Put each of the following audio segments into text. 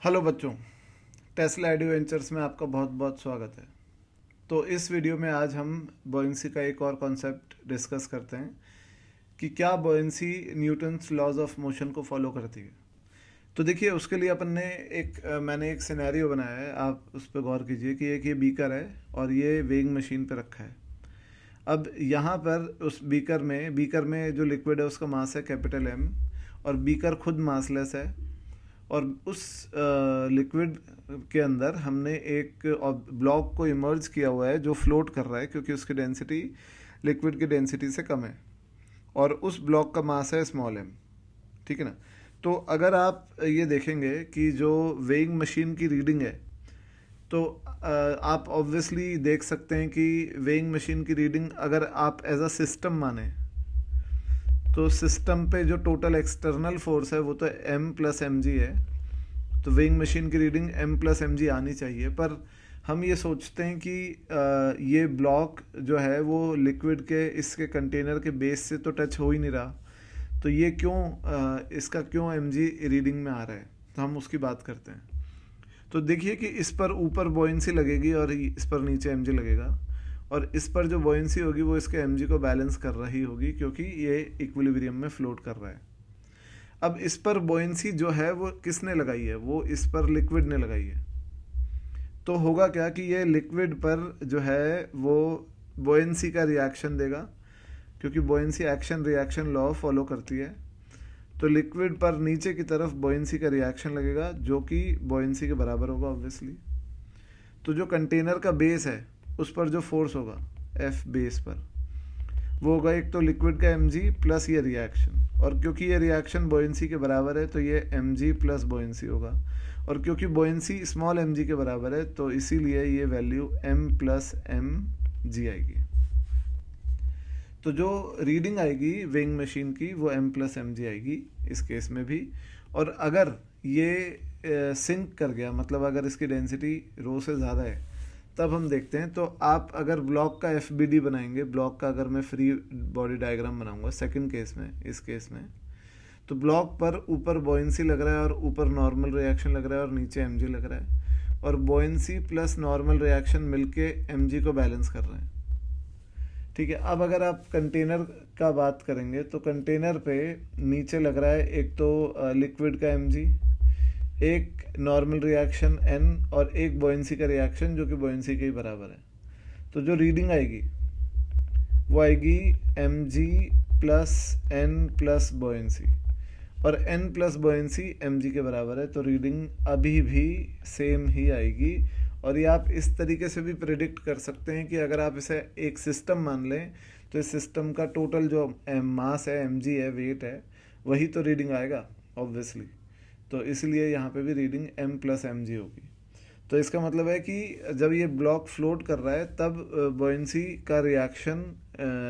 Hello बच्चों, Tesla adventures में आपका बहुत बहुत स्वागत है। तो इस वीडियो में आज हम बॉयंसी का एक और कॉन्सेप्ट डिस्कस करते हैं कि क्या buoyancy Newton's laws of motion को फॉलो करती है। तो देखिए, उसके लिए अपन ने मैंने एक सिनेरियो बनाया है, आप उस पर गौर कीजिए कि एक ये बीकर है और ये वेइंग मशीन पे रखा है। अब यहाँ पर उस बीकर में जो लिक्विड है उसका मास है कैपिटल एम, और बीकर खुद मासलेस है। और उस लिक्विड के अंदर हमने एक ब्लॉक को इमर्ज किया हुआ है जो फ्लोट कर रहा है, क्योंकि उसकी डेंसिटी लिक्विड की डेंसिटी से कम है, और उस ब्लॉक का मास है स्मॉल एम। ठीक है ना। तो अगर आप ये देखेंगे कि जो वेइंग मशीन की रीडिंग है, तो आप ऑब्वियसली देख सकते हैं कि वेइंग मशीन की रीडिंग अगर आप एज अ सिस्टम माने, तो सिस्टम पे जो टोटल एक्सटर्नल फोर्स है वो तो m प्लस एम जी है। तो वेइंग मशीन की reading m plus m g आनी चाहिए, पर हम ये सोचते हैं कि ये ब्लॉक जो है वो लिक्विड के इसके कंटेनर के बेस से तो टच हो ही नहीं रहा, तो ये क्यों इसका क्यों एम जी रीडिंग में आ रहा है, तो हम उसकी बात करते हैं। तो देखिए कि इस पर ऊपर बॉयंसी लगेगी और इस पर नीचे एम जी लगेगा, और इस पर जो बॉयंसी होगी वो इसके एम को बैलेंस कर रही होगी, क्योंकि ये इक्विलिब्रियम में फ्लोट कर रहा है। अब इस पर बॉयंसी जो है वो किसने लगाई है, वो इस पर लिक्विड ने लगाई है। तो होगा क्या कि ये लिक्विड पर जो है वो बॉयंसी का रिएक्शन देगा, क्योंकि buoyancy action reaction law follow करती है। तो लिक्विड पर नीचे की तरफ बॉयंसी का रिएक्शन लगेगा जो कि बॉयंसी के बराबर होगा ऑब्वियसली। तो जो कंटेनर का बेस है उस पर जो फोर्स होगा एफ बेस पर, वो होगा एक तो लिक्विड का एम जी प्लस ये रिएक्शन, और क्योंकि ये रिएक्शन बॉयंसी के बराबर है तो ये एम जी प्लस बॉयंसी होगा, और क्योंकि बॉयंसी स्मॉल एम जी के बराबर है तो इसीलिए ये value m plus m g आएगी। तो जो रीडिंग आएगी वेइंग मशीन की वो एम प्लस एम जी आएगी इस केस में भी। और अगर ये सिंक कर गया, मतलब अगर इसकी डेंसिटी रो से ज़्यादा है, तब हम देखते हैं। तो आप अगर ब्लॉक का एफ बी डी बनाएंगे, ब्लॉक का अगर मैं फ्री बॉडी डायग्राम बनाऊंगा सेकंड केस में, इस केस में तो ब्लॉक पर ऊपर बॉयंसी लग रहा है और ऊपर नॉर्मल रिएक्शन लग रहा है और नीचे एम जी लग रहा है, और बॉयंसी प्लस नॉर्मल रिएक्शन मिलके एम जी को बैलेंस कर रहे हैं। ठीक है। अब अगर आप कंटेनर का बात करेंगे तो कंटेनर पे नीचे लग रहा है एक तो लिक्विड का एम जी, एक नॉर्मल रिएक्शन एन, और एक बॉयंसी का रिएक्शन जो कि बॉयंसी के ही बराबर है। तो जो रीडिंग आएगी वो आएगी M G plus N plus buoyancy, और N plus buoyancy M G के बराबर है, तो रीडिंग अभी भी सेम ही आएगी। और ये आप इस तरीके से भी प्रिडिक्ट कर सकते हैं कि अगर आप इसे एक सिस्टम मान लें तो इस सिस्टम का टोटल जो मास है एम जी है, वेट है, वही तो रीडिंग आएगा ऑब्वियसली। तो इसलिए यहाँ पे भी reading m plus m g होगी। तो इसका मतलब है कि जब ये ब्लॉक फ्लोट कर रहा है तब बॉयंसी का रिएक्शन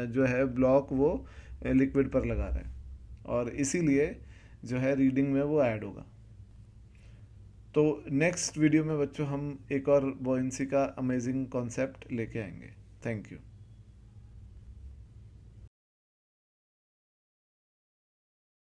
जो है ब्लॉक वो लिक्विड पर लगा रहा है, और इसीलिए जो है रीडिंग में वो ऐड होगा। तो नेक्स्ट वीडियो में बच्चों हम एक और बॉयंसी का अमेजिंग कॉन्सेप्ट लेके आएंगे। Thank you.